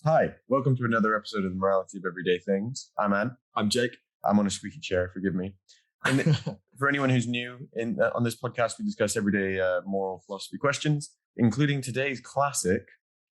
Hi, welcome to another episode of the Morality of Everyday Things. I'm Anne. I'm Jake. I'm on a squeaky chair, forgive me. For anyone who's new, on this podcast, we discuss everyday moral philosophy questions, including today's classic,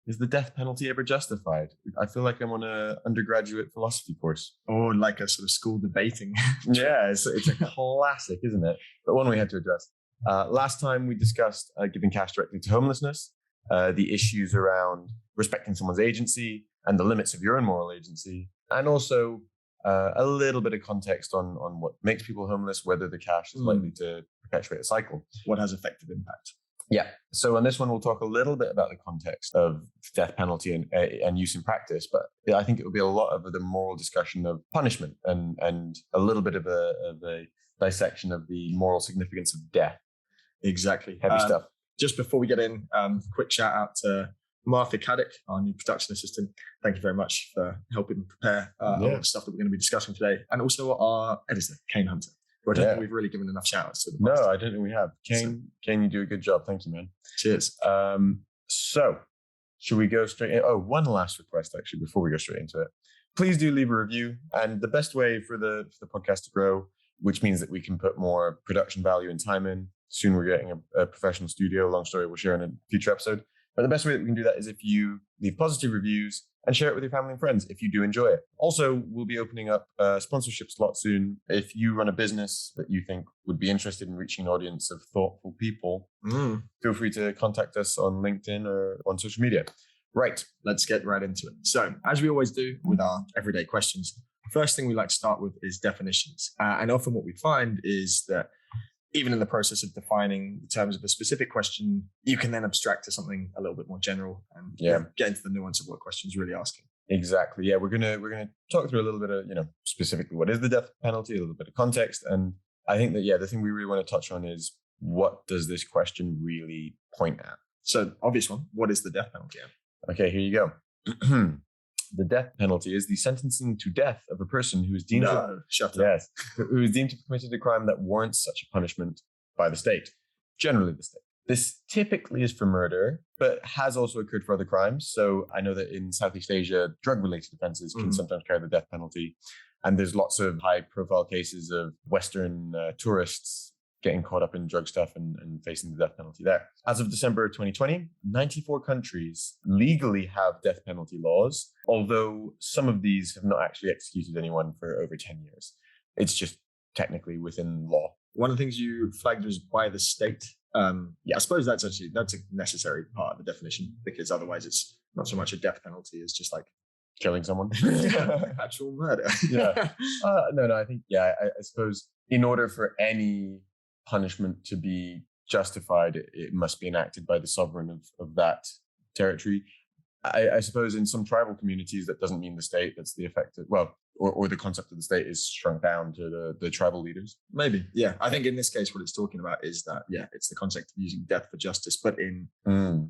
is the death penalty ever justified? I feel like I'm on an undergraduate philosophy course. Or like a sort of school debating. Yeah, it's a classic, isn't it? But one we had to address. Last time we discussed giving cash directly to homelessness, the issues around respecting someone's agency and the limits of your own moral agency, and also a little bit of context on what makes people homeless, whether the cash is likely to perpetuate a cycle. What has effective impact? Yeah. So on this one, we'll talk a little bit about the context of death penalty and use in practice, but I think it will be a lot of the moral discussion of punishment and a little bit of a dissection of the moral significance of death. Exactly. Heavy stuff. Just before we get in, quick shout out to Martha Caddick, our new production assistant. Thank you very much for helping prepare a lot of stuff that we're going to be discussing today. And also our editor, Kane Hunter, who I don't think we've really given enough shout outs to. No, I don't think we have. Kane, you do a good job. Thank you, man. Cheers. So should we go straight in? Oh, one last request, actually, before we go straight into it. Please do leave a review. And the best way for the podcast to grow, which means that we can put more production value and time in. Soon we're getting a professional studio. Long story, we'll share in a future episode. But the best way that we can do that is if you leave positive reviews and share it with your family and friends if you do enjoy it. Also, we'll be opening up a sponsorship slot soon. If you run a business that you think would be interested in reaching an audience of thoughtful people, feel free to contact us on LinkedIn or on social media. Right, let's get right into it. So, as we always do with our everyday questions, first thing we like to start with is definitions. And often what we find is that even in the process of defining the terms of a specific question, you can then abstract to something a little bit more general and get into the nuance of what question is really asking. Exactly. Yeah, we're gonna talk through a little bit of specifically what is the death penalty, a little bit of context, and I think that the thing we really want to touch on is what does this question really point at? So, obvious one. What is the death penalty? Okay, here you go. The death penalty is the sentencing to death of a person who is deemed who is deemed to have committed a crime that warrants such a punishment by the state, generally the state. This typically is for murder, but has also occurred for other crimes. So I know that in Southeast Asia, drug-related offenses can sometimes carry the death penalty. And there's lots of high-profile cases of Western tourists getting caught up in drug stuff and facing the death penalty there. As of December 2020, 94 countries legally have death penalty laws, although some of these have not actually executed anyone for over 10 years. It's just technically within law. One of the things you flagged was by the state. I suppose that's a necessary part of the definition, because otherwise it's not so much a death penalty as just like killing someone. Actual murder. No, I think, I suppose in order for any punishment to be justified, it must be enacted by the sovereign of that territory. I suppose in some tribal communities that doesn't mean the state. That's the effect of, or the concept of the state is shrunk down to the tribal leaders. Maybe, yeah. I think in this case, what it's talking about is that, it's the concept of using death for justice, but in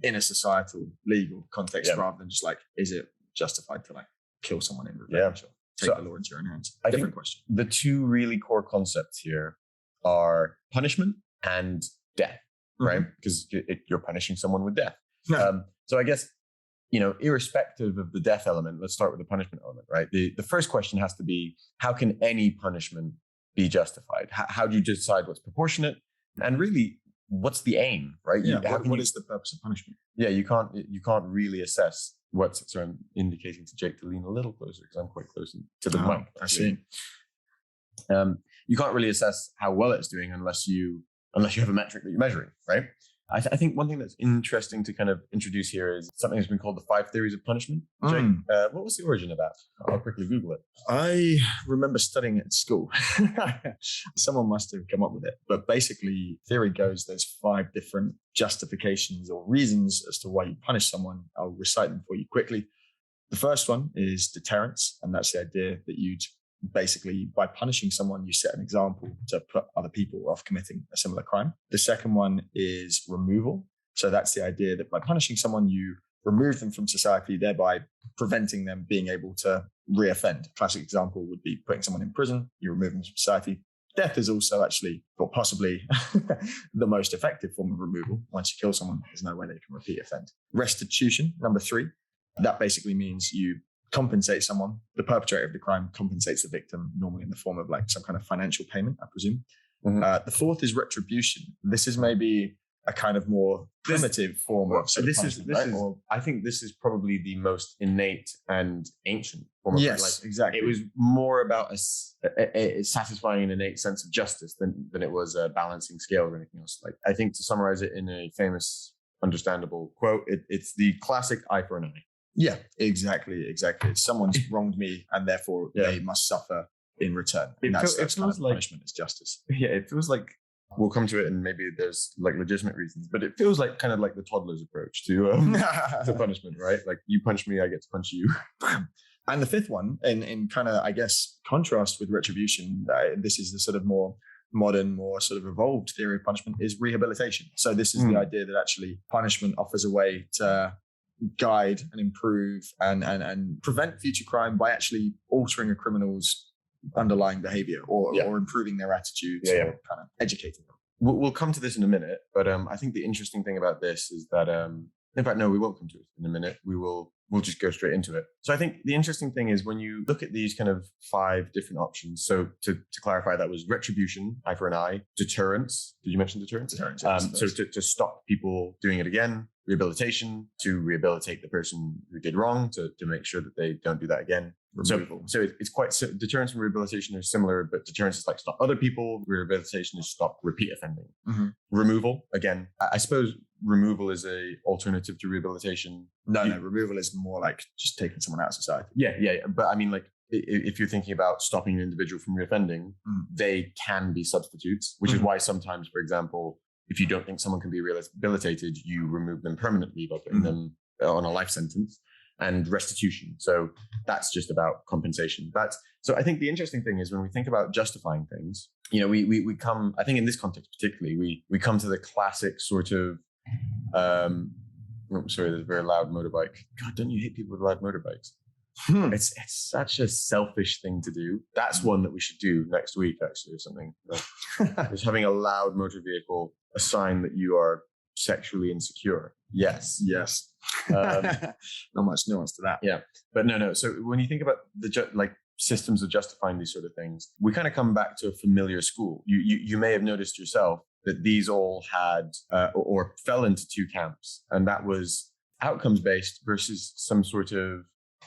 a societal legal context, rather than just like, is it justified to like kill someone in revenge or take the law into your own hands? Different question. The two really core concepts here are punishment and death, right? Because you're punishing someone with death. So I guess, irrespective of the death element, let's start with the punishment element, right? The first question has to be, how can any punishment be justified? How do you decide what's proportionate? And really, what's the aim, right? What is the purpose of punishment? Yeah, you can't really assess what's. So I'm indicating to Jake to lean a little closer because I'm quite close to the mic. I see. You can't really assess how well it's doing unless you have a metric that you're measuring, right? I think one thing that's interesting to kind of introduce here is something that's been called the 5 theories of punishment. Jake, what was the origin of that? I'll quickly Google it. I remember studying it at school. Someone must have come up with it. But basically, theory goes, there's 5 different justifications or reasons as to why you punish someone. I'll recite them for you quickly. The first one is deterrence, and that's the idea that you'd basically, by punishing someone, you set an example to put other people off committing a similar crime. The second one is removal. So that's the idea that by punishing someone, you remove them from society, thereby preventing them being able to reoffend. A classic example would be putting someone in prison, you remove them from society. Death is also actually, or possibly, the most effective form of removal. Once you kill someone, there's no way they can repeat offend. Restitution, number 3. That basically means you compensate someone. The perpetrator of the crime compensates the victim, normally in the form of like some kind of financial payment, I presume. The fourth is retribution. This is maybe a kind of more primitive form of punishment, right? I think this is probably the most innate and ancient form of yes, like, exactly. It was more about a satisfying an innate sense of justice than it was a balancing scale or anything else. Like, I think to summarize it in a famous, understandable quote, it's the classic eye for an eye. Yeah, exactly. Someone's wronged me, and therefore they must suffer in return. And that's kind of punishment is justice. Yeah, it feels like, we'll come to it, and maybe there's like legitimate reasons, but it feels like kind of like the toddler's approach to to punishment, right? Like, you punch me, I get to punch you. And the fifth one, in kind of, I guess, contrast with retribution, this is the sort of more modern, more sort of evolved theory of punishment, is rehabilitation. So this is the idea that actually punishment offers a way to guide and improve and prevent future crime by actually altering a criminal's underlying behavior or improving their attitudes or kind of educating them. We'll come to this in a minute, but I think the interesting thing about this is that, in fact, no, we won't come to it in a minute. We'll just go straight into it. So I think the interesting thing is when you look at these kind of 5 different options. So to clarify, that was retribution, eye for an eye, deterrence. Did you mention deterrence? Deterrence. So to stop people doing it again, rehabilitation, to rehabilitate the person who did wrong, to make sure that they don't do that again. Removal. So it's quite, deterrence and rehabilitation are similar, but deterrence is like stop other people. Rehabilitation is stop repeat offending. Removal, again, I suppose removal is a alternative to rehabilitation. No, removal is more like just taking someone out of society. Yeah. But I mean, like, if you're thinking about stopping an individual from reoffending, they can be substitutes, which is why sometimes, for example, if you don't think someone can be rehabilitated, you remove them permanently by putting them on a life sentence. And restitution. So that's just about compensation. So I think the interesting thing is when we think about justifying things, we come, I think in this context particularly, we come to the classic sort of, sorry, there's a very loud motorbike. God, don't you hate people with loud motorbikes? It's such a selfish thing to do. That's one that we should do next week, actually, or something. Just having a loud motor vehicle, a sign that you are sexually insecure. Yes. Not much nuance to that. Yeah, but no. So when you think about the systems of justifying these sort of things, we kind of come back to a familiar school. You may have noticed yourself that these all had or fell into 2 camps, and that was outcomes based versus some sort of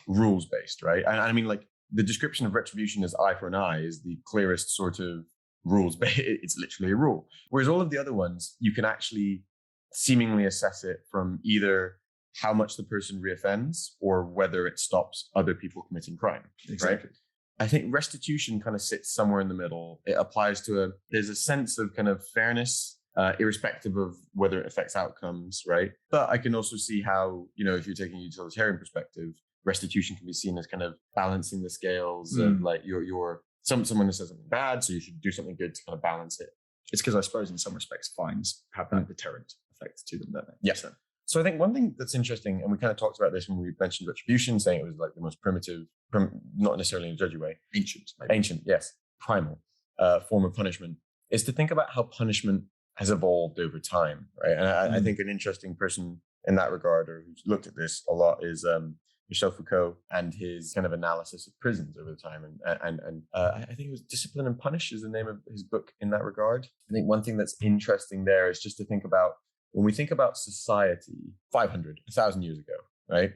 rules based, right? And I mean, like, the description of retribution as eye for an eye is the clearest sort of rules based. It's literally a rule. Whereas all of the other ones, you can actually seemingly assess it from either how much the person reoffends or whether it stops other people committing crime. Exactly. Right? I think restitution kind of sits somewhere in the middle. It applies to there's a sense of kind of fairness, irrespective of whether it affects outcomes, right? But I can also see how, if you're taking a utilitarian perspective, restitution can be seen as kind of balancing the scales of like someone who says something bad, so you should do something good to kind of balance it. It's because I suppose in some respects fines have that deterrent effect to them, don't they? Yes. So I think one thing that's interesting, and we kind of talked about this when we mentioned retribution, saying it was like the most primitive, not necessarily in a judgy way, ancient, yes, primal form of punishment, is to think about how punishment has evolved over time, right? And I think an interesting person in that regard, or who's looked at this a lot, is Michel Foucault and his kind of analysis of prisons over the time. And I think it was Discipline and Punish is the name of his book in that regard. I think one thing that's interesting there is just to think about, when we think about society 500, 1,000 years ago, right?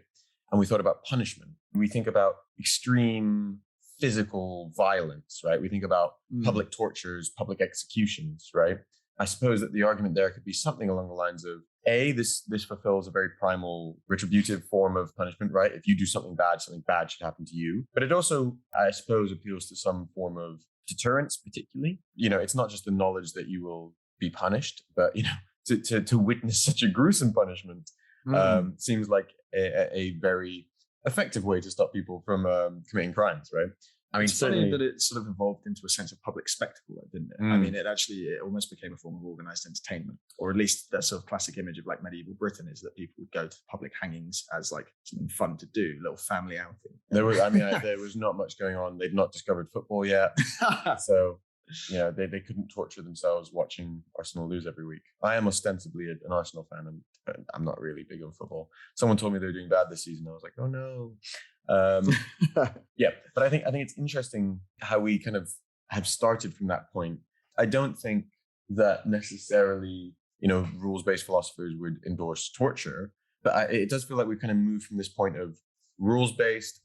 And we thought about punishment, we think about extreme physical violence, right? We think about public tortures, public executions, right? I suppose that the argument there could be something along the lines of, this fulfills a very primal retributive form of punishment, right? If you do something bad should happen to you. But it also, I suppose, appeals to some form of deterrence, particularly. It's not just the knowledge that you will be punished, but, to witness such a gruesome punishment seems like a very effective way to stop people from committing crimes, right? I mean, it's funny that it sort of evolved into a sense of public spectacle, didn't it? I mean, it almost became a form of organized entertainment, or at least that sort of classic image of like medieval Britain is that people would go to public hangings as like something fun to do, a little family outing. There was not much going on. They'd not discovered football yet. So they couldn't torture themselves watching Arsenal lose every week. I am ostensibly an Arsenal fan, and I'm not really big on football. Someone told me they were doing bad this season. I was like, oh no. Yeah, but I think it's interesting how we kind of have started from that point. I don't think that necessarily, rules-based philosophers would endorse torture, but it does feel like we've kind of moved from this point of rules-based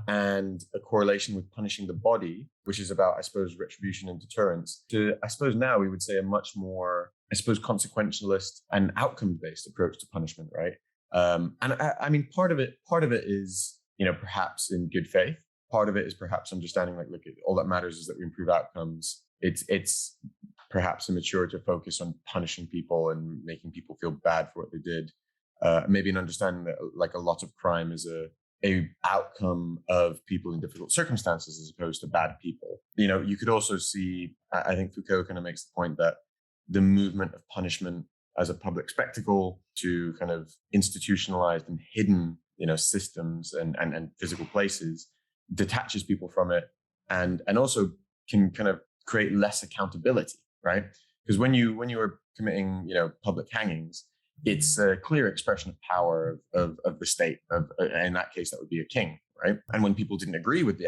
and a correlation with punishing the body, which is about, I suppose, retribution and deterrence, to, I suppose now we would say, a much more, I suppose, consequentialist and outcome-based approach to punishment, right? And I mean, part of it is, perhaps in good faith. Part of it is perhaps understanding, like, look, all that matters is that we improve outcomes. It's perhaps immature to focus on punishing people and making people feel bad for what they did. Maybe an understanding that, like, a lot of crime is a outcome of people in difficult circumstances as opposed to bad people. You could also see, I think Foucault kind of makes the point that the movement of punishment as a public spectacle to kind of institutionalized and hidden, systems and physical places detaches people from it, and also can kind of create less accountability, right? Because when you are committing, public hangings, it's a clear expression of power of the state. In that case, that would be a king, right? And when people didn't agree with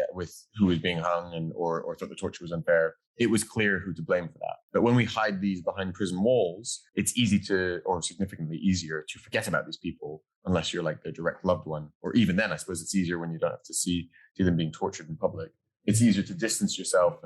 who was being hung or thought the torture was unfair, it was clear who to blame for that. But when we hide these behind prison walls, it's easy to, or significantly easier to forget about these people, unless you're like their direct loved one. Or even then, I suppose it's easier when you don't have to see them being tortured in public. It's easier to distance yourself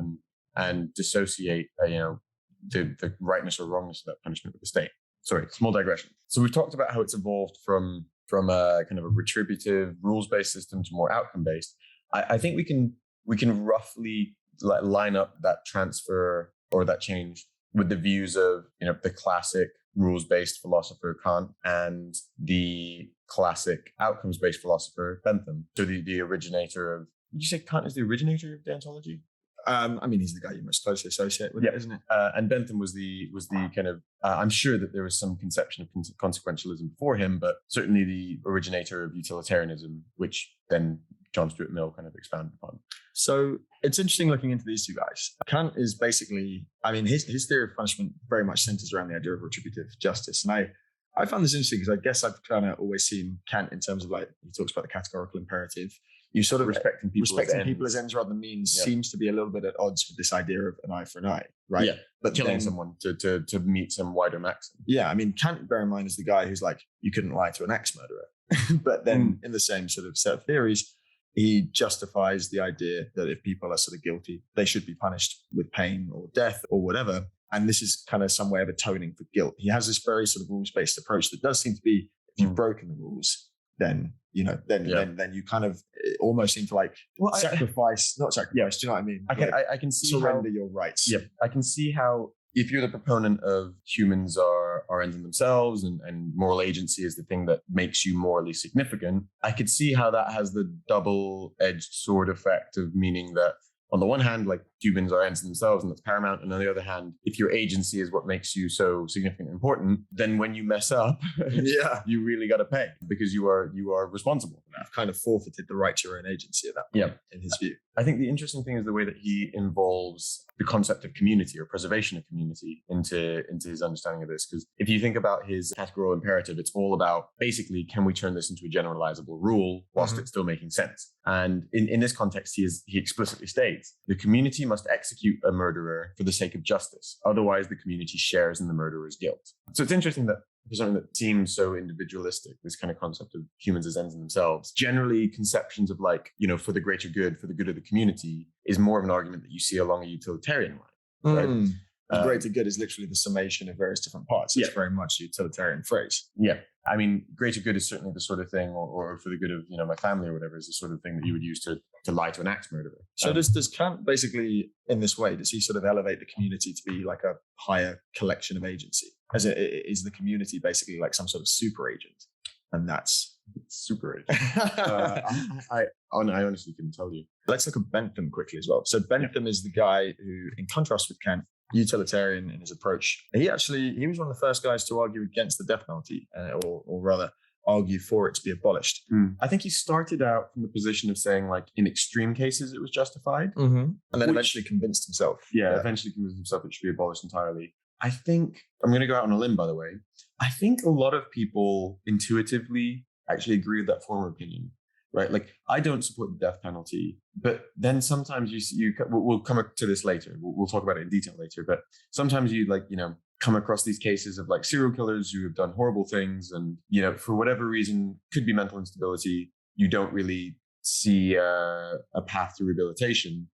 and dissociate, the rightness or wrongness of that punishment with the state. Sorry, small digression. So we've talked about how it's evolved from a kind of a retributive, rules-based system to more outcome-based. I think we can roughly line up that transfer or that change with the views of the classic rules-based philosopher Kant and the classic outcomes-based philosopher Bentham. So the originator of, would you say Kant is the originator of deontology? I mean, he's the guy you most closely associate with, isn't it? And Bentham was the kind of, I'm sure that there was some conception of consequentialism before him, but certainly the originator of utilitarianism, which then John Stuart Mill kind of expanded upon. So it's interesting looking into these two guys. Kant is basically, I mean, his theory of punishment very much centers around the idea of retributive justice. And I found this interesting because I guess I've kind of always seen Kant in terms of, like, he talks about the categorical imperative. You sort of respecting people as ends rather than means seems to be a little bit at odds with this idea of an eye for an eye, right? Yeah, but killing someone to meet some wider maxim. Yeah, I mean, Kant, bear in mind, is the guy who's like, you couldn't lie to an ex-murderer. But then in the same sort of set of theories, he justifies the idea that if people are sort of guilty, they should be punished with pain or death or whatever. And this is kind of some way of atoning for guilt. He has this very sort of rules-based approach that does seem to be, if you've broken the rules, then then you kind of almost seem to not sacrifice. Do you know what I mean? I can see surrender your rights. Yeah, I can see how, if you're the proponent of humans are ends in themselves and moral agency is the thing that makes you morally significant, I could see how that has the double-edged sword effect of meaning that, on the one hand, like, humans are ends in themselves and that's paramount. And on the other hand, if your agency is what makes you so significant and important, then when you mess up, you really got to pay because you are responsible for that. You've kind of forfeited the right to your own agency at that point, in his view. I think the interesting thing is the way that he involves the concept of community or preservation of community into his understanding of this. Because if you think about his categorical imperative, it's all about basically, can we turn this into a generalizable rule whilst it's still making sense? And in this context, he explicitly states the community must execute a murderer for the sake of justice. Otherwise, the community shares in the murderer's guilt. So it's interesting that for something that seems so individualistic, this kind of concept of humans as ends in themselves, generally conceptions of, like, for the greater good, for the good of the community, is more of an argument that you see along a utilitarian line. Right? The greater good is literally the summation of various different parts. It's very much a utilitarian phrase. Yeah. I mean, greater good is certainly the sort of thing, or for the good of, my family or whatever, is the sort of thing that you would use to lie to an axe murderer. So does Kant basically, in this way, does he sort of elevate the community to be like a higher collection of agency? Is the community basically like some sort of super agent? And that's super agent. I honestly couldn't tell you. Let's look at Bentham quickly as well. So Bentham is the guy who, in contrast with Kant, utilitarian in his approach. He was one of the first guys to argue against the death penalty, or rather argue for it to be abolished. I think he started out from the position of saying, like, in extreme cases, it was justified. And then eventually convinced himself. Eventually convinced himself it should be abolished entirely. I think, I'm going to go out on a limb, by the way. I think a lot of people intuitively actually agree with that former opinion, right? Like, I don't support the death penalty, but then sometimes we'll come to this later. We'll talk about it in detail later, but sometimes you come across these cases of like serial killers who have done horrible things and, for whatever reason, could be mental instability. You don't really see a path to rehabilitation.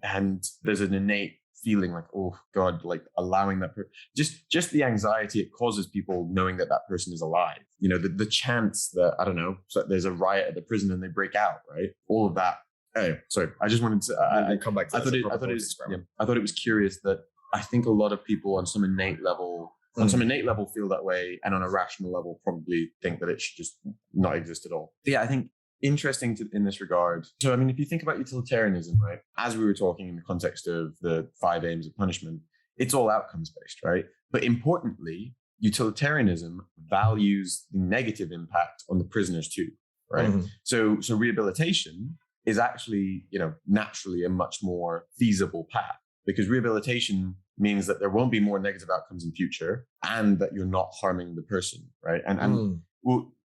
And there's an innate feeling like, oh God, like allowing that just the anxiety it causes people knowing that person is alive. The chance that, I don't know, so there's a riot at the prison and they break out, right? All of that. Anyway, sorry, I just wanted to come back to that. I thought it was curious that I think a lot of people on some innate level feel that way, and on a rational level probably think that it should just not exist at all. But yeah, I think interesting in this regard. So, I mean, if you think about utilitarianism, right, as we were talking in the context of the 5 aims of punishment, it's all outcomes based, right? But importantly, utilitarianism values the negative impact on the prisoners too, right? So rehabilitation is actually, naturally a much more feasible path, because rehabilitation means that there won't be more negative outcomes in future and that you're not harming the person, right? And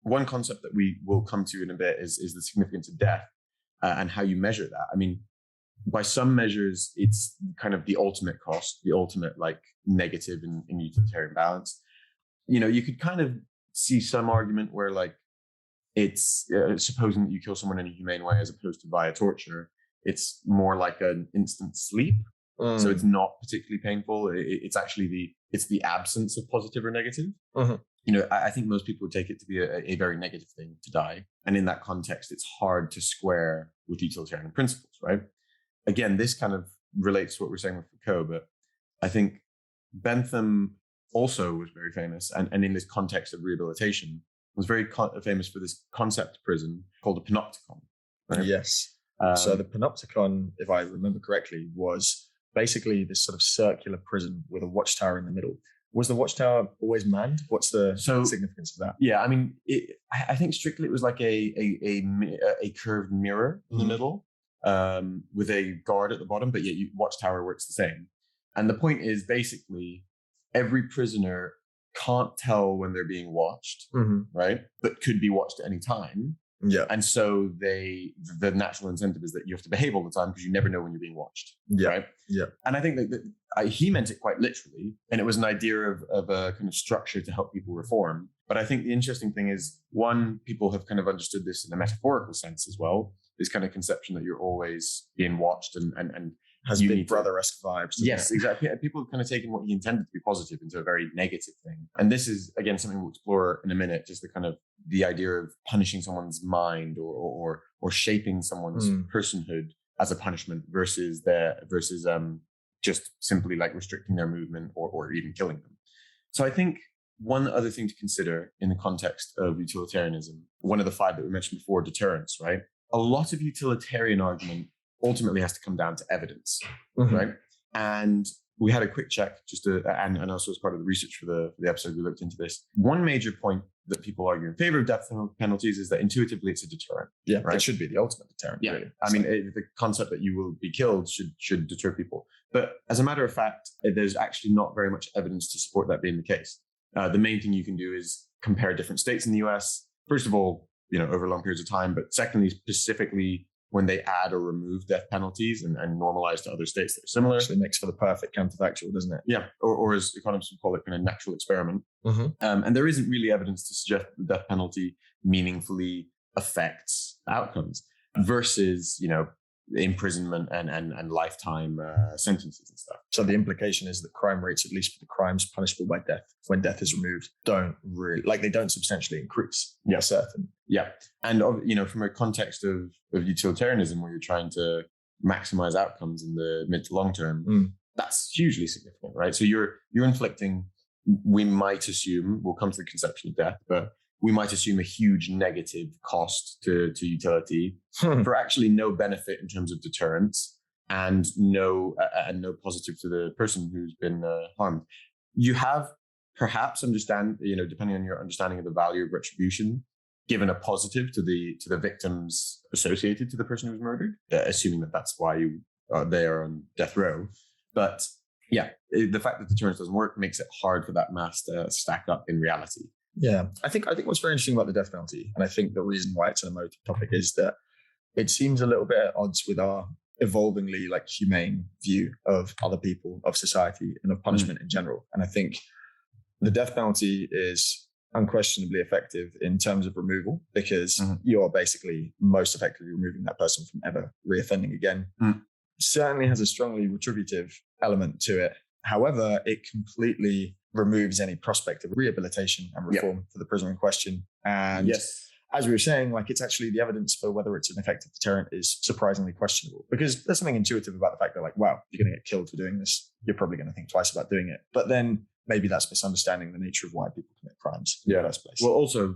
one concept that we will come to in a bit is the significance of death and how you measure that. I mean, by some measures, it's kind of the ultimate cost, the ultimate like negative in utilitarian balance. You could kind of see some argument where like it's supposing that you kill someone in a humane way as opposed to via torture. It's more like an instant sleep. So it's not particularly painful. It's actually the absence of positive or negative. I think most people would take it to be a very negative thing to die. And in that context, it's hard to square with utilitarian principles, right? Again, this kind of relates to what we're saying with Foucault, but I think Bentham also was very famous. And in this context of rehabilitation, was very famous for this concept prison called a panopticon. Right? Yes. So the panopticon, if I remember correctly, was basically this sort of circular prison with a watchtower in the middle. Was the watchtower always manned? What's the significance of that? Yeah, I mean, I think strictly it was like a curved mirror in the middle with a guard at the bottom, but yet watchtower works the same. And the point is basically every prisoner can't tell when they're being watched, right? But could be watched at any time. Yeah. And so the natural incentive is that you have to behave all the time because you never know when you're being watched. Yeah. Right. Yeah. And I think that he meant it quite literally. And it was an idea of a kind of structure to help people reform. But I think the interesting thing is, one, people have kind of understood this in a metaphorical sense as well. This kind of conception that you're always being watched and has Big Brother-esque vibes. Yes, exactly. People have kind of taken what he intended to be positive into a very negative thing. And this is, again, something we'll explore in a minute, just the idea of punishing someone's mind or shaping someone's personhood as a punishment versus just simply like restricting their movement or even killing them. So I think one other thing to consider in the context of utilitarianism, one of the 5 that we mentioned before, deterrence, right? A lot of utilitarian argument ultimately has to come down to evidence, right? And we had a quick check and also as part of the research for the episode, we looked into this. One major point that people argue in favor of death penalties is that intuitively it's a deterrent. Yeah, right? It should be the ultimate deterrent. Yeah, really. I mean, the concept that you will be killed should deter people. But as a matter of fact, there's actually not very much evidence to support that being the case. The main thing you can do is compare different states in the US. First of all, over long periods of time, but secondly, specifically when they add or remove death penalties and normalize to other states that are similar. Actually makes for the perfect counterfactual, doesn't it? Yeah, or as economists would call it, kind of natural experiment. And there isn't really evidence to suggest that the death penalty meaningfully affects outcomes versus, imprisonment and lifetime sentences and stuff. So the implication is that crime rates, at least for the crimes punishable by death, when death is removed, they don't substantially increase. Yeah, certain. Yeah, and from a context of utilitarianism, where you're trying to maximize outcomes in the mid to long term, that's hugely significant, right? So you're inflicting. We might assume we'll come to the conception of death, but we might assume a huge negative cost to utility for actually no benefit in terms of deterrence and no positive to the person who's been harmed. You have perhaps depending on your understanding of the value of retribution, given a positive to the victims associated to the person who was murdered, assuming that that's why they are on death row. But yeah, the fact that deterrence doesn't work makes it hard for that mass to stack up in reality. Yeah, I think what's very interesting about the death penalty, and I think the reason why it's an emotive topic, is that it seems a little bit at odds with our evolvingly like humane view of other people, of society, and of punishment in general. And I think the death penalty is unquestionably effective in terms of removal, because you're basically most effectively removing that person from ever reoffending again. Certainly has a strongly retributive element to it. However, it completely removes any prospect of rehabilitation and reform for the prisoner in question. And as we were saying, like, it's actually the evidence for whether it's an effective deterrent is surprisingly questionable, because there's something intuitive about the fact that, like, wow, if you're going to get killed for doing this, you're probably going to think twice about doing it. But then maybe that's misunderstanding the nature of why people commit crimes in the first place. Well, also,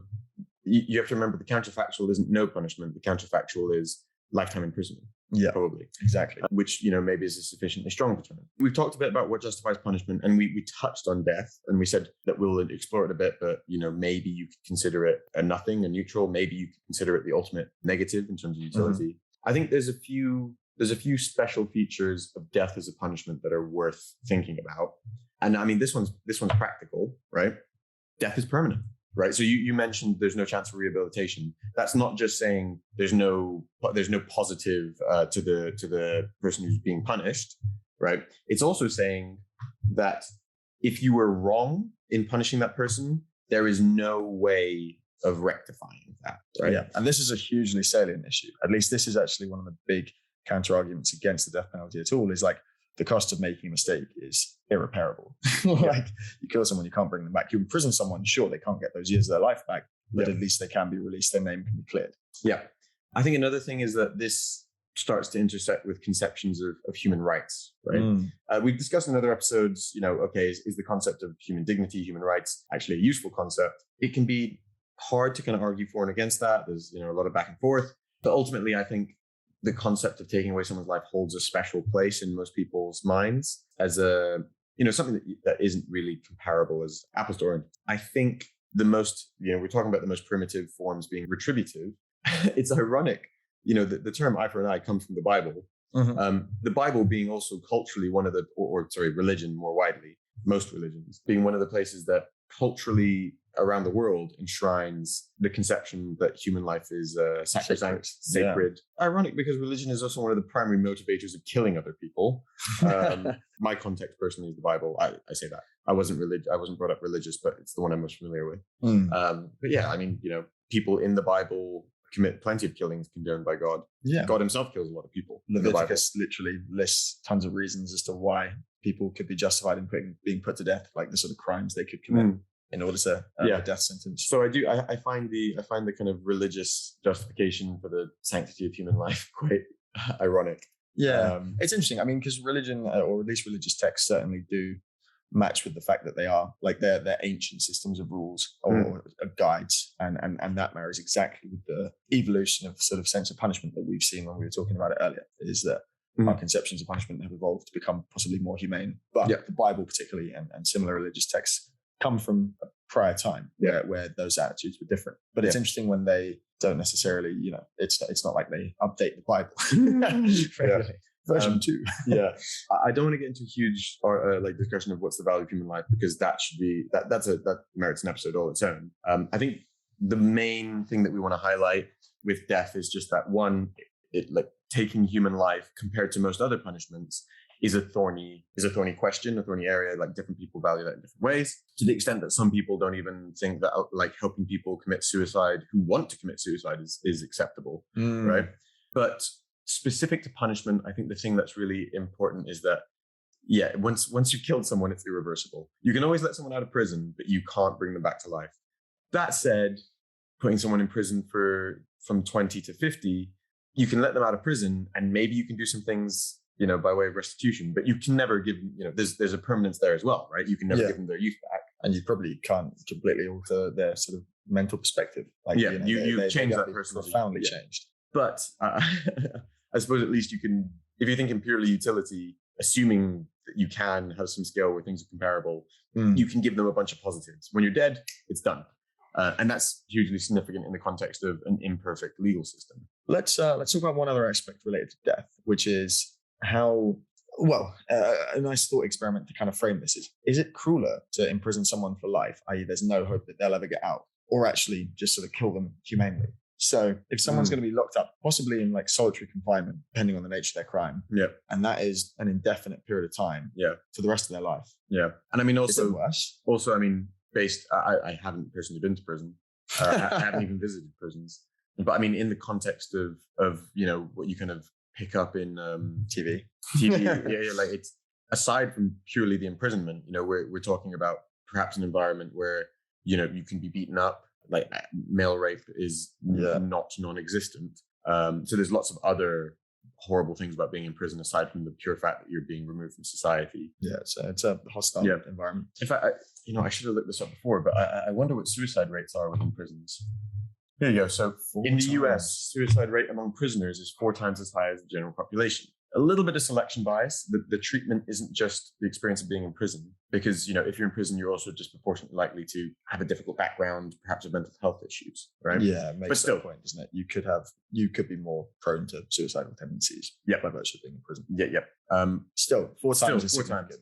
you have to remember the counterfactual isn't no punishment. The counterfactual is lifetime imprisonment. Yeah, probably. Exactly. Which, maybe is a sufficiently strong deterrent. We've talked a bit about what justifies punishment, and we touched on death, and we said that we'll explore it a bit, but, maybe you could consider it a nothing, a neutral. Maybe you could consider it the ultimate negative in terms of utility. I think there's a few special features of death as a punishment that are worth thinking about. And I mean, this one's practical, right? Death is permanent. Right. So you mentioned there's no chance for rehabilitation. That's not just saying there's no positive to the person who's being punished. Right. It's also saying that if you were wrong in punishing that person, there is no way of rectifying that. Right. Yeah. And this is a hugely salient issue. At least this is actually one of the big counter arguments against the death penalty at all, is like, the cost of making a mistake is irreparable. Like, you kill someone, you can't bring them back. You imprison someone, sure, they can't get those years of their life back, but at least they can be released, their name can be cleared. Yeah. I think another thing is that this starts to intersect with conceptions of human rights, right? We've discussed in other episodes, is the concept of human dignity, human rights actually a useful concept? It can be hard to kind of argue for and against that. There's, a lot of back and forth, but ultimately I think the concept of taking away someone's life holds a special place in most people's minds as a, something that isn't really comparable as apples to oranges. I think the most, we're talking about the most primitive forms being retributive. It's ironic, the term eye for an eye comes from the Bible. The Bible being also culturally one of the, religion more widely, most religions being one of the places that culturally around the world enshrines the conception that human life is sacrosanct, sacred. Yeah. Ironic, because religion is also one of the primary motivators of killing other people. My context personally is the Bible. I say that I wasn't brought up religious, but it's the one I'm most familiar with. But yeah, I mean, people in the Bible commit plenty of killings condoned by God. Yeah, God himself kills a lot of people. Leviticus literally lists tons of reasons as to why people could be justified in being put to death, like the sort of crimes they could commit in order to a death sentence. So I find the kind of religious justification for the sanctity of human life quite ironic. Yeah, it's interesting. I mean, because religion, or at least religious texts, certainly do match with the fact that they are like they're ancient systems of rules or of guides, and that marries exactly with the evolution of sort of sense of punishment that we've seen when we were talking about it earlier. Is that our conceptions of punishment have evolved to become possibly more humane, but the Bible particularly and similar religious texts come from a prior time where those attitudes were different. But it's interesting when they don't necessarily, it's not like they update the Bible. Version 2. I don't want to get into a huge discussion of what's the value of human life, because that should be that merits an episode all its own. I think the main thing that we want to highlight with death is just that one, taking human life compared to most other punishments is a thorny question, a thorny area. Like, different people value that in different ways, to the extent that some people don't even think that helping people commit suicide who want to commit suicide is acceptable, right? But specific to punishment, I think the thing that's really important is that, once you've killed someone, it's irreversible. You can always let someone out of prison, but you can't bring them back to life. That said, putting someone in prison from 20 to 50, you can let them out of prison, and maybe you can do some things, by way of restitution, but you can never give, there's a permanence there as well, right? You can never give them their youth back. And you probably can't completely alter their sort of mental perspective. Like, you change that person. Profoundly changed. But I suppose at least you can, if you think in purely utility, assuming that you can have some scale where things are comparable, you can give them a bunch of positives. When you're dead, it's done. And that's hugely significant in the context of an imperfect legal system. Let's talk about one other aspect related to death, which is how, a nice thought experiment to kind of frame this is it crueler to imprison someone for life, i.e. there's no hope that they'll ever get out, or actually just sort of kill them humanely? So if someone's going to be locked up, possibly in like solitary confinement, depending on the nature of their crime, and that is an indefinite period of time for the rest of their life. Yeah. And I mean, is it worse? Also, I mean, I haven't personally been to prison. I haven't even visited prisons. But I mean, in the context of what you kind of pick up in TV. Like it's aside from purely the imprisonment, we're talking about perhaps an environment where you can be beaten up. Like male rape is not non-existent. So there's lots of other horrible things about being in prison aside from the pure fact that you're being removed from society. Yeah, so it's a hostile environment. In fact, I should have looked this up before, but I wonder what suicide rates are within prisons. Here you go. So in the US, suicide rate among prisoners is 4 times as high as the general population. A little bit of selection bias. The treatment isn't just the experience of being in prison, because if you're in prison, you're also disproportionately likely to have a difficult background, perhaps have mental health issues, right? Yeah, it makes that point, doesn't it? You could be more prone to suicidal tendencies by virtue of being in prison. Still 4 times is significant.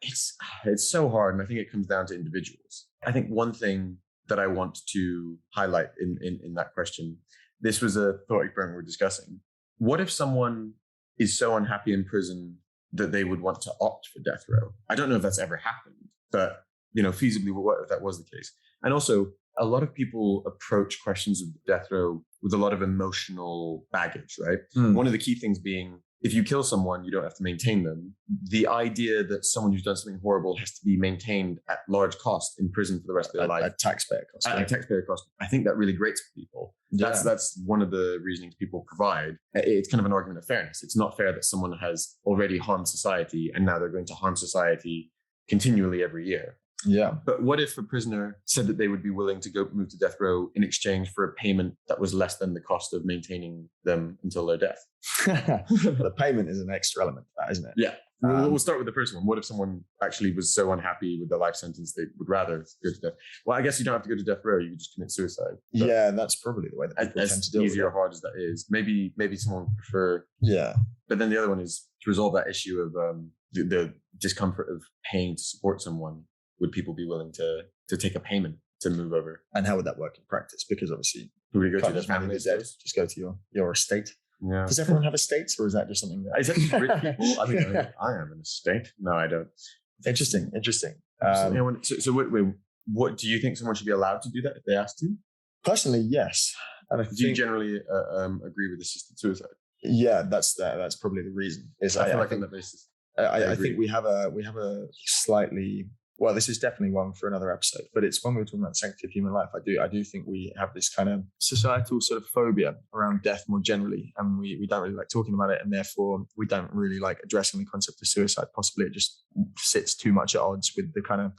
It's so hard, and I think it comes down to individuals. I think one thing that I want to highlight in that question, this was a thought experiment we're discussing. What if someone is so unhappy in prison that they would want to opt for death row? I don't know if that's ever happened, but feasibly, what if that was the case? And also, a lot of people approach questions of death row with a lot of emotional baggage, right? One of the key things being, if you kill someone, you don't have to maintain them. The idea that someone who's done something horrible has to be maintained at large cost in prison for the rest of their life. At taxpayer cost. At taxpayer cost. I think that really grates for people. That's one of the reasonings people provide. It's kind of an argument of fairness. It's not fair that someone has already harmed society and now they're going to harm society continually every year. Yeah. But what if a prisoner said that they would be willing to go move to death row in exchange for a payment that was less than the cost of maintaining them until their death? The payment is an extra element to that, isn't it? Yeah. We'll start with the first one. What if someone actually was so unhappy with their life sentence they would rather go to death? Well, I guess you don't have to go to death row. You could just commit suicide. Yeah, that's probably the way that people tend to deal with it. Easy or hard as that is, maybe someone would prefer. Yeah. But then the other one is to resolve that issue of the discomfort of paying to support someone. Would people be willing to take a payment to move over? And how would that work in practice? Because obviously, who would go to their family? Just go to your estate. Yeah. Does everyone have estates, or is that just something that? Is that just rich people? I mean, I am an estate. No, I don't. Interesting. So what do you think someone should be allowed to do that if they asked to? Personally, yes. And do you generally agree with assisted suicide? Yeah, that's probably the reason. I feel like on that basis. I think we have a slightly. Well, this is definitely one for another episode, but it's when we were talking about the sanctity of human life. I do think we have this kind of societal sort of phobia around death more generally, and we don't really like talking about it, and therefore we don't really like addressing the concept of suicide. Possibly it just sits too much at odds with the kind of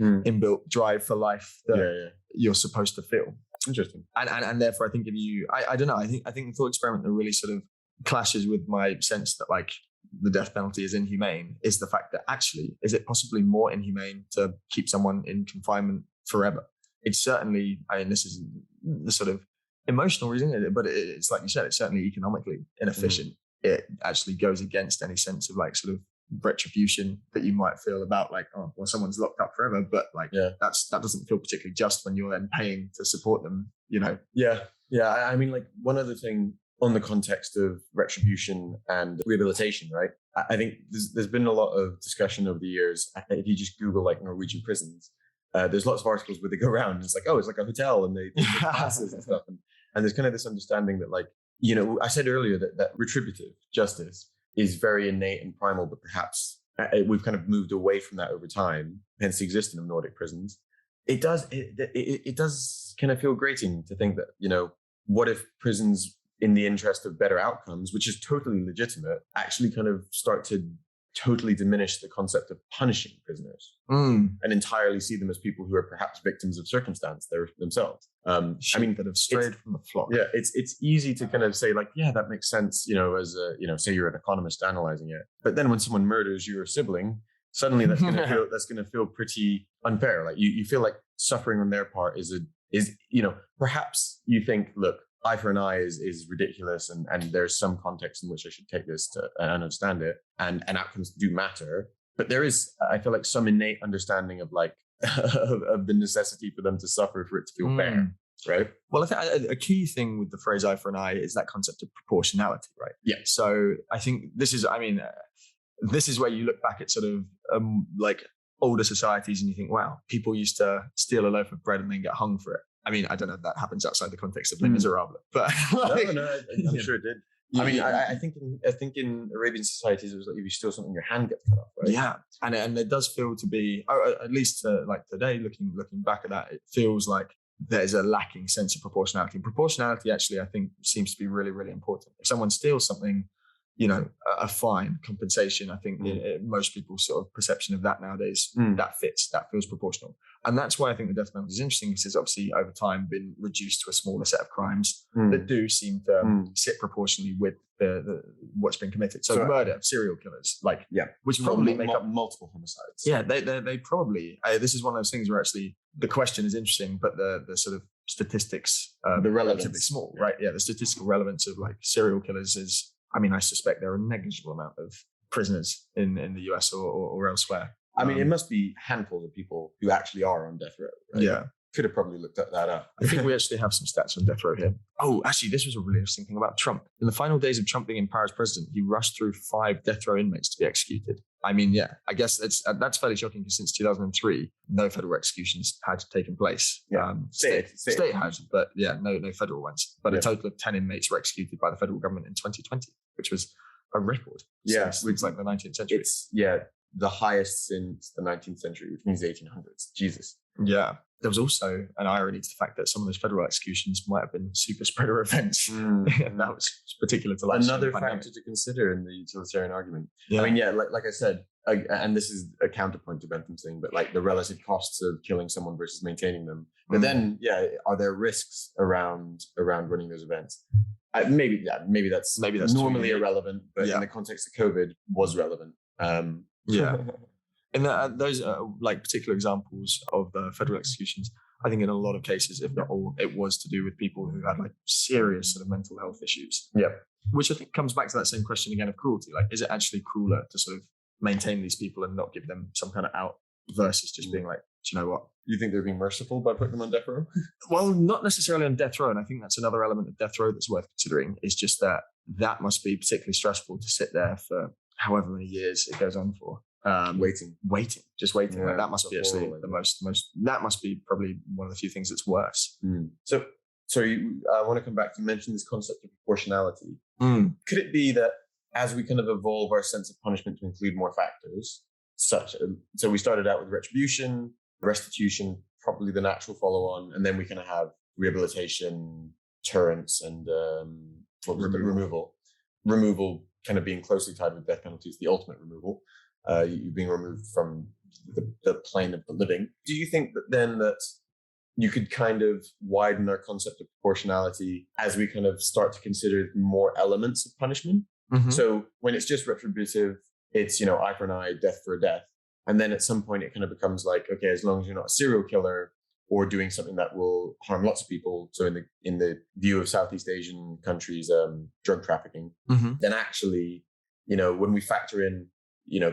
inbuilt drive for life that you're supposed to feel. Interesting. And therefore, I think I don't know. I think the thought experiment that really sort of clashes with my sense that like the death penalty is inhumane is the fact that actually, is it possibly more inhumane to keep someone in confinement forever? It's certainly, this is the sort of emotional reason, but it's like you said, it's certainly economically inefficient. It actually goes against any sense of like sort of retribution that you might feel about like, oh, well, someone's locked up forever, but like that doesn't feel particularly just when you're then paying to support them, Yeah. I mean, like one other thing on the context of retribution and rehabilitation, right? I think there's been a lot of discussion over the years. If you just Google like Norwegian prisons, there's lots of articles where they go around and it's like, oh, it's like a hotel and they take classes and stuff. And there's kind of this understanding that like, I said earlier that retributive justice is very innate and primal, but perhaps we've kind of moved away from that over time, hence the existence of Nordic prisons. It does kind of feel grating to think that, what if prisons in the interest of better outcomes, which is totally legitimate, actually kind of start to totally diminish the concept of punishing prisoners and entirely see them as people who are perhaps victims of circumstance themselves. I mean, that have strayed from the flock. Yeah, it's easy to kind of say like, yeah, that makes sense, as say you're an economist analyzing it. But then when someone murders your sibling, suddenly that's going to feel pretty unfair. Like you feel like suffering on their part is is, perhaps you think, look, eye for an eye is ridiculous, and there's some context in which I should take this to and understand it, and outcomes do matter. But there is, I feel like, some innate understanding of like of the necessity for them to suffer for it to feel fair, right? Well, I think a key thing with the phrase eye for an eye is that concept of proportionality, right? Yeah. So I think this is where you look back at sort of like older societies and you think, wow, people used to steal a loaf of bread and then get hung for it. I mean, I don't know if that happens outside the context of Les Miserables, but like, no, I'm sure it did. I mean, I think in Arabian societies, it was like if you steal something, your hand gets cut off, right? Yeah, and it does feel to be, at least like today, looking back at that, it feels like there's a lacking sense of proportionality. And proportionality, actually, I think seems to be really, really important. If someone steals something, a fine, compensation, I think most people's sort of perception of that nowadays, that feels proportional. And that's why I think the death penalty is interesting, because it's obviously over time been reduced to a smaller set of crimes that do seem to sit proportionally with the what's been committed. So murder, serial killers, which probably make up multiple homicides. Yeah, they probably, this is one of those things where actually the question is interesting, but the sort of statistics, the relatively small, right? Yeah, the statistical relevance of like serial killers is, I suspect there are a negligible amount of prisoners in the US or elsewhere. I mean, it must be handfuls of people who actually are on death row. Right? Yeah. Could have probably looked that up. I think we actually have some stats on death row here. Oh, actually, this was a really interesting thing about Trump. In the final days of Trump being in power as president, he rushed through 5 death row inmates to be executed. I mean, yeah, I guess that's fairly shocking, because since 2003, no federal executions had taken place. Yeah. State had, but yeah, no federal ones. But a total of 10 inmates were executed by the federal government in 2020, which was a record. Yeah. Since like the 19th century. It's, the highest since the 19th century, which means the 1800s. Jesus. Yeah. There was also an irony to the fact that some of those federal executions might have been super spreader events. And that was particular to last another factor to consider in the utilitarian argument. Yeah. I mean, like I said, and this is a counterpoint to Bentham's thing, but like the relative costs of killing someone versus maintaining them. But then, are there risks around running those events? Maybe that's normally irrelevant, but in the context of COVID was relevant. Yeah. And those like particular examples of federal executions, I think in a lot of cases, if not all, it was to do with people who had like serious sort of mental health issues. Yeah. Which I think comes back to that same question again of cruelty. Like, is it actually crueler to sort of maintain these people and not give them some kind of out versus just being like, do you know what? You think they're being merciful by putting them on death row? Well, not necessarily on death row. And I think that's another element of death row that's worth considering, is just that must be particularly stressful to sit there for however many years it goes on for. Waiting. Yeah, like that must be actually the most, that must be probably one of the few things that's worse. So I want to come back. You mentioned this concept of proportionality. Could it be that as we kind of evolve our sense of punishment to include more factors, so we started out with retribution, restitution, probably the natural follow-on, and then we kind of have rehabilitation, deterrence, and removal. Removal kind of being closely tied with death penalties, the ultimate removal. You being removed from the plane of the living. Do you think that then that you could kind of widen our concept of proportionality as we kind of start to consider more elements of punishment? So when it's just retributive, it's, eye for an eye, death for a death. And then at some point it kind of becomes like, okay, as long as you're not a serial killer or doing something that will harm lots of people. So in the view of Southeast Asian countries, drug trafficking, then actually, when we factor in,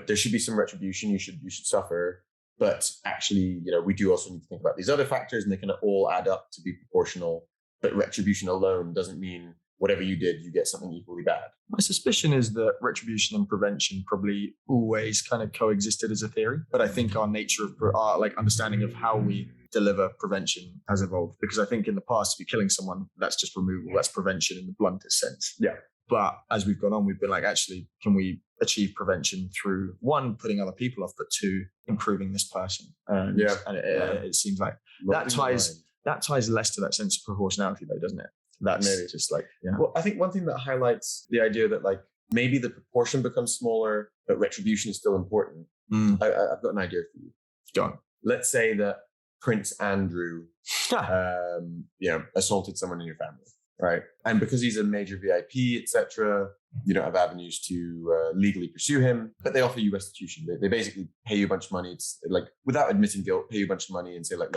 there should be some retribution, you should suffer, but actually, we do also need to think about these other factors, and they kind of all add up to be proportional. But retribution alone doesn't mean whatever you did, you get something equally bad. My suspicion is that retribution and prevention probably always kind of coexisted as a theory, but I think our nature of our like understanding of how we deliver prevention has evolved, because I think in the past, if you're killing someone, that's just removal, that's prevention in the bluntest sense. Yeah. But as we've gone on, we've been like, actually, can we achieve prevention through, one, putting other people off, but two, improving this person? And it seems like that ties less to that sense of proportionality, though, doesn't it? That's maybe just like, Well, I think one thing that highlights the idea that like maybe the proportion becomes smaller, but retribution is still important. I've got an idea for you. Go on. Let's say that Prince Andrew, assaulted someone in your family. Right. And because he's a major VIP, etc., you don't have avenues to legally pursue him, but they offer you restitution. They basically pay you a bunch of money. It's like, without admitting guilt, pay you a bunch of money and say like,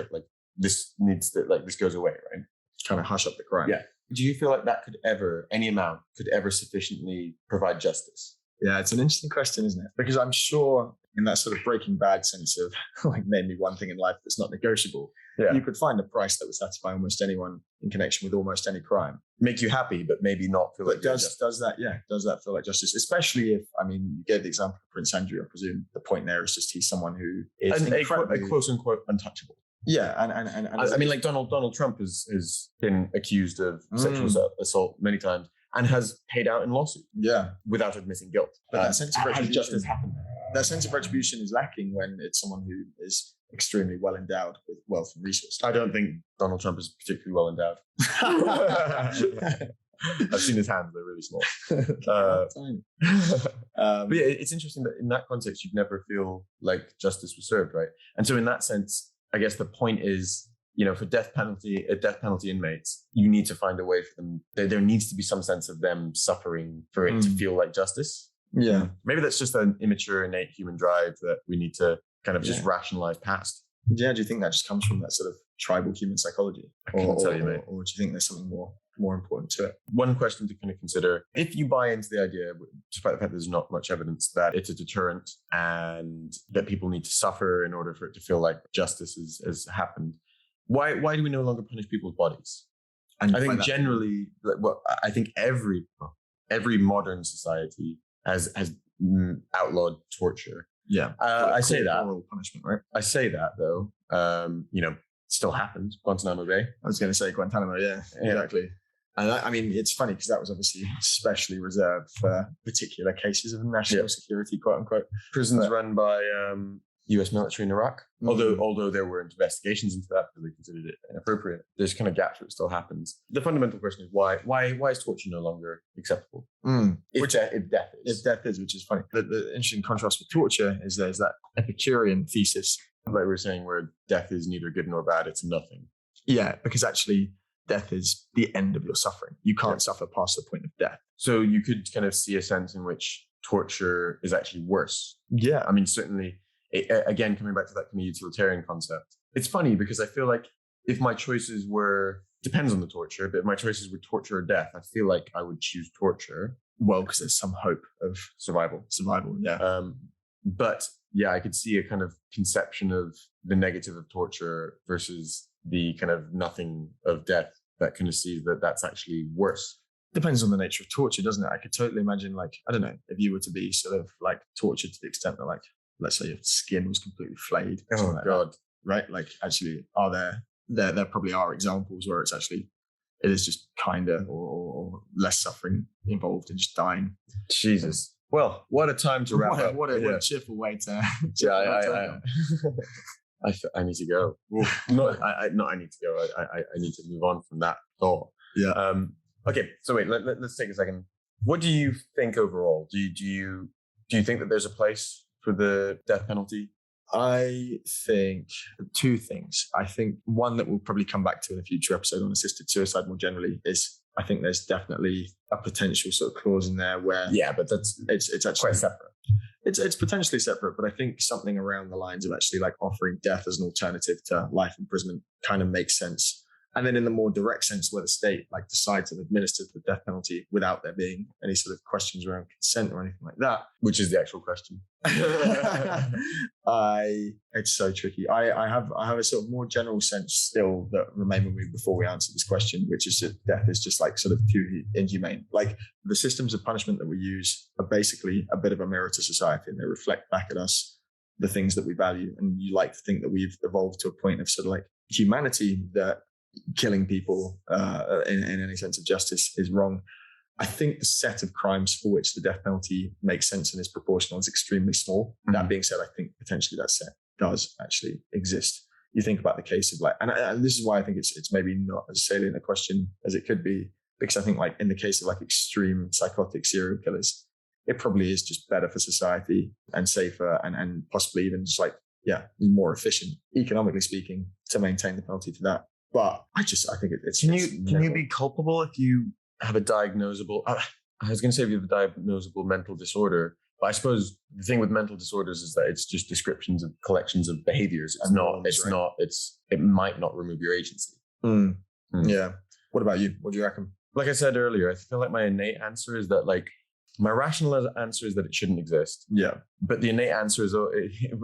this needs to, like, this goes away, right? Kind of hush up the crime. Yeah. Do you feel like that any amount could ever sufficiently provide justice? Yeah, it's an interesting question, isn't it? Because I'm sure in that sort of Breaking Bad sense of like, name me one thing in life that's not negotiable. Yeah. You could find a price that would satisfy almost anyone in connection with almost any crime. Make you happy, but maybe not feel like does that feel like justice? Especially if, I mean, you gave the example of Prince Andrew, I presume the point there is just he's someone who is a quote unquote untouchable. Yeah, and I mean, like Donald Trump has been accused of sexual assault many times and has paid out in lawsuit. Yeah, without admitting guilt. But that sense of retribution, justice happened. That sense of retribution is lacking when it's someone who is extremely well endowed with wealth and resources. I don't think Donald Trump is particularly well endowed. I've seen his hands; they're really small. But yeah, it's interesting that in that context, you'd never feel like justice was served, right? And so, in that sense, I guess the point is, for death penalty inmates, you need to find a way for them. There needs to be some sense of them suffering for it to feel like justice. Yeah. Maybe that's just an immature, innate human drive that we need to kind of just rationalize past. Yeah. Do you think that just comes from that sort of tribal human psychology? I couldn't tell you, mate. Or do you think there's something more important to it? One question to kind of consider, if you buy into the idea, despite the fact there's not much evidence that it's a deterrent and that people need to suffer in order for it to feel like justice has happened, why do we no longer punish people's bodies? And I think generally, I think every modern society has outlawed torture. Yeah, I say that. Moral punishment, right? I say that though. Still happened. Guantanamo Bay. I was going to say Guantanamo. Yeah, exactly. And I mean, it's funny because that was obviously specially reserved for particular cases of national security, quote unquote. Prisons run by U.S. military in Iraq. Although there were investigations into that because they considered it inappropriate. There's kind of gaps where it still happens. The fundamental question is why is torture no longer acceptable? If death is. If death is, which is funny. The interesting contrast with torture is there's that Epicurean thesis, like we were saying, where death is neither good nor bad, it's nothing. Yeah, because actually death is the end of your suffering. You can't suffer past the point of death. So you could kind of see a sense in which torture is actually worse. Yeah. I mean, certainly, again, coming back to that kind of utilitarian concept, it's funny because I feel like if my choices depends on the torture, but if my choices were torture or death, I feel like I would choose torture. Well, because there's some hope of survival, yeah. But yeah, I could see a kind of conception of the negative of torture versus the kind of nothing of death that kind of sees that that's actually worse. Depends on the nature of torture, doesn't it? I could totally imagine, like, I don't know, if you were to be sort of like tortured to the extent that, like, let's say your skin was completely flayed. Oh like God. That, right? Like, actually, are there probably are examples where it is just kinder or less suffering involved in just dying. Jesus. Well, what a time to wrap up. What a cheerful way to. I need to go. I need to go. I need to move on from that thought. Yeah. Okay. So wait. Let's take a second. What do you think overall? Do you think that there's a place for the death penalty? I think two things. I think one that we'll probably come back to in a future episode on assisted suicide more generally is I think there's definitely a potential sort of clause in there where but it's actually quite separate. It's potentially separate, but I think something around the lines of actually like offering death as an alternative to life imprisonment kind of makes sense. And then in the more direct sense where the state like decides to administer the death penalty without there being any sort of questions around consent or anything like that. Which is the actual question. It's so tricky. I have a sort of more general sense still that remain with me before we answer this question, which is that death is just like sort of too inhumane. Like the systems of punishment that we use are basically a bit of a mirror to society and they reflect back at us the things that we value. And you like to think that we've evolved to a point of sort of like humanity that killing people in any sense of justice is wrong. I think the set of crimes for which the death penalty makes sense and is proportional is extremely small. Mm-hmm. That being said, I think potentially that set does actually exist. You think about the case of like, and this is why I think it's maybe not as salient a question as it could be, because I think like in the case of like extreme psychotic serial killers, it probably is just better for society and safer and possibly even just like, more efficient, economically speaking, to maintain the penalty to that. But I think it's. Can you be culpable if you have a diagnosable? I was going to say if you have a diagnosable mental disorder, But I suppose the thing with mental disorders is that it's just descriptions of collections of behaviors. It might not remove your agency. Yeah. What about you? What do you reckon? Like I said earlier, I feel like my innate answer is that like my rational answer is that it shouldn't exist. Yeah. But the innate answer is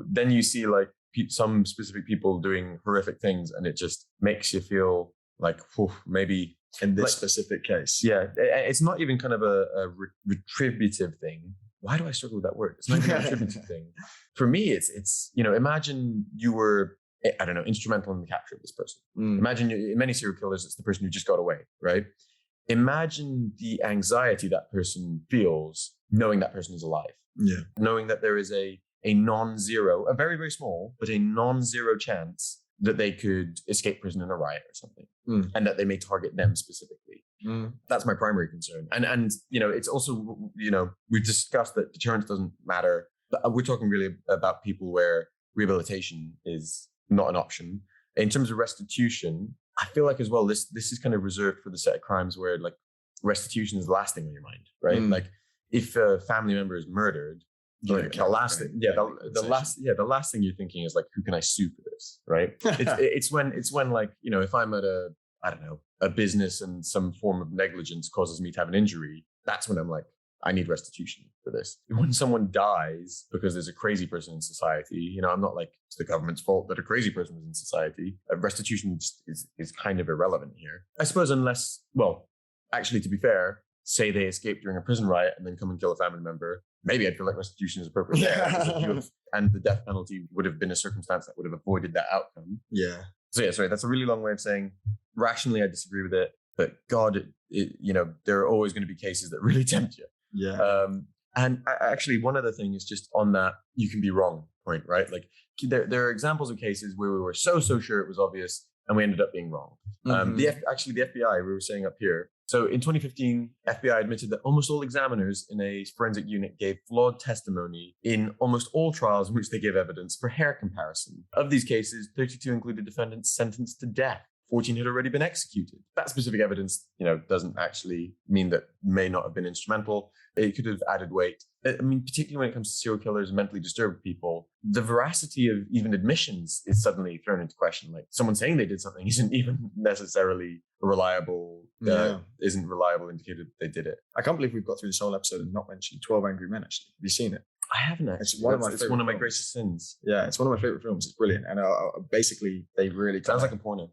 then you see like some specific people doing horrific things and it just makes you feel like, maybe in this specific case. Yeah. It's not even kind of a retributive thing. Why do I struggle with that word? It's not even a retributive thing. For me, it's, imagine you were, I don't know, instrumental in the capture of this person. Imagine in many serial killers, it's the person who just got away, right? Imagine the anxiety that person feels knowing that person is alive. Yeah. Knowing that there is a non-zero, a very, very small, but a non-zero chance that they could escape prison in a riot or something. And that they may target them specifically. That's my primary concern. And it's also, we've discussed that deterrence doesn't matter. But we're talking really about people where rehabilitation is not an option. In terms of restitution, I feel like as well, this is kind of reserved for the set of crimes where like restitution is the last thing on your mind, right? Like if a family member is murdered, the last thing you're thinking is like, who can I sue for this, right? It's when like, if I'm at a business and some form of negligence causes me to have an injury, that's when I'm like, I need restitution for this. When someone dies because there's a crazy person in society, I'm not like, it's the government's fault that a crazy person was in society. Restitution is kind of irrelevant here. I suppose unless, well, actually, to be fair, say they escaped during a prison riot and then come and kill a family member, maybe I'd feel like restitution is appropriate there. And the death penalty would have been a circumstance that would have avoided that outcome. Yeah. So yeah, sorry, that's a really long way of saying rationally I disagree with it, but God, there are always going to be cases that really tempt you. Yeah. And actually, one other thing is just on that you can be wrong point, right? Like there are examples of cases where we were so sure it was obvious and we ended up being wrong. The FBI, we were saying up here. So in 2015, FBI admitted that almost all examiners in a forensic unit gave flawed testimony in almost all trials in which they gave evidence for hair comparison. Of these cases, 32 included defendants sentenced to death. 14 had already been executed. That specific evidence, doesn't actually mean that may not have been instrumental. It could have added weight. I mean, particularly when it comes to serial killers and mentally disturbed people, the veracity of even admissions is suddenly thrown into question. Like someone saying they did something isn't even necessarily isn't reliable indicator that they did it. I can't believe we've got through this whole episode and not mentioned 12 Angry Men, actually. Have you seen it? I haven't actually. It's one of my greatest sins. Yeah, it's one of my favorite films. It's brilliant. And basically, they really... Sounds like a porno.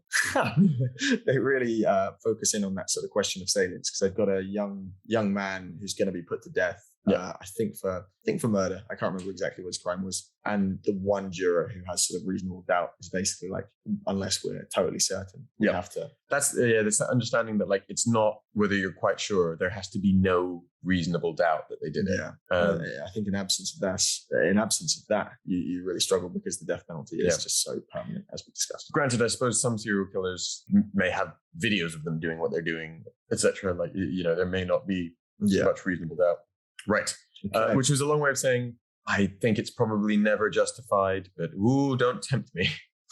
They really focus in on that sort of question of salience because they've got a young man who's going to be put to death. I think for murder. I can't remember exactly what his crime was. And the one juror who has sort of reasonable doubt is basically like, unless we're totally certain, we have to. That's that understanding that like it's not whether you're quite sure. There has to be no reasonable doubt that they did it. I think in absence of that, you really struggle because the death penalty is just so permanent, as we discussed. Granted, I suppose some serial killers may have videos of them doing what they're doing, etc. Like there may not be much reasonable doubt. Right. Okay. Which was a long way of saying, I think it's probably never justified, but don't tempt me.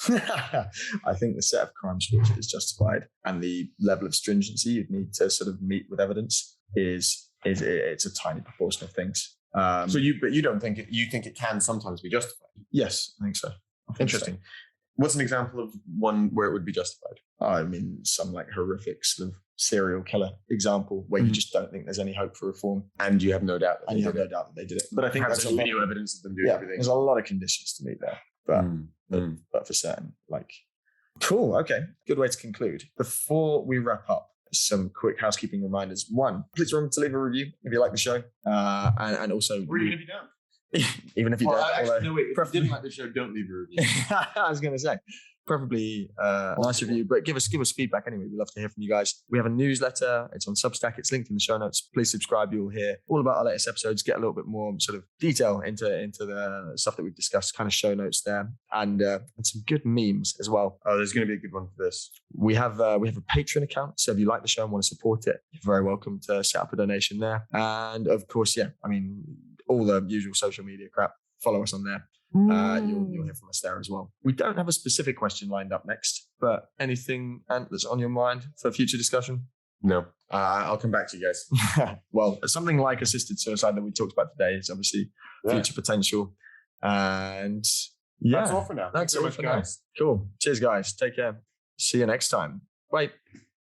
I think the set of crimes for which it is justified and the level of stringency you'd need to sort of meet with evidence is it's a tiny proportion of things. But you don't think it, you think it can sometimes be justified? Yes, I think so. Interesting. So. What's an example of one where it would be justified? I mean, some like horrific sort of serial killer example where you just don't think there's any hope for reform. And you have no doubt that they did it. But I think that's a video evidence of them doing everything. There's a lot of conditions to meet there. But for certain, like, cool. Okay. Good way to conclude. Before we wrap up, some quick housekeeping reminders. One, please remember to leave a review if you like the show. And also... Or even if you don't. Even if you don't. Actually, no, wait. If you didn't like the show, don't leave a review. I was going to say, preferably a nice review, but give us feedback anyway. We'd love to hear from you guys. We have a newsletter. It's on Substack. It's linked in the show notes. Please subscribe. You'll hear all about our latest episodes, get a little bit more sort of detail into the stuff that we've discussed, kind of show notes there, and some good memes as well. Oh, there's going to be a good one for this. We have a Patreon account. So if you like the show and want to support it, you're very welcome to set up a donation there. And of course, all the usual social media crap. Follow us on there. You'll hear from us there as well. We don't have a specific question lined up next, but anything that's on your mind for future discussion? No. I'll come back to you guys. Well, something like assisted suicide that we talked about today is obviously future potential. And that's all for now. That's all for now. Cool. Cheers, guys. Take care. See you next time. Bye.